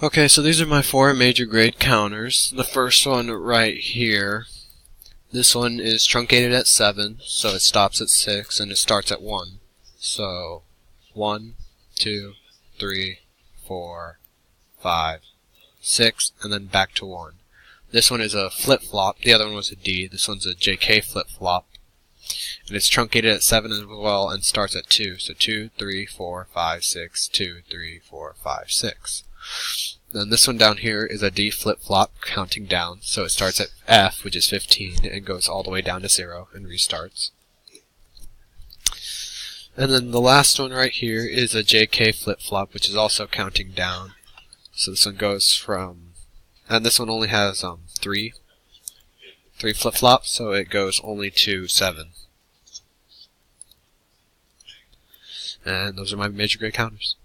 Okay, so these are my 4 major grade counters. The first one right here, this one is truncated at 7, so it stops at 6, and it starts at 1. So 1, 2, 3, 4, 5, 6, and then back to 1. This one is a flip-flop. The other one was a D. This one's a JK flip-flop. And it's truncated at 7 as well and starts at 2. So 2, 3, 4, 5, 6, 2, 3, 4, 5, 6. Then this one down here is a D flip-flop counting down. So it starts at F, which is 15, and goes all the way down to 0 and restarts. And then the last one right here is a JK flip-flop, which is also counting down. So this one goes from, and this one only has 3 flip-flops, so it goes only to 7. And those are my major grade counters.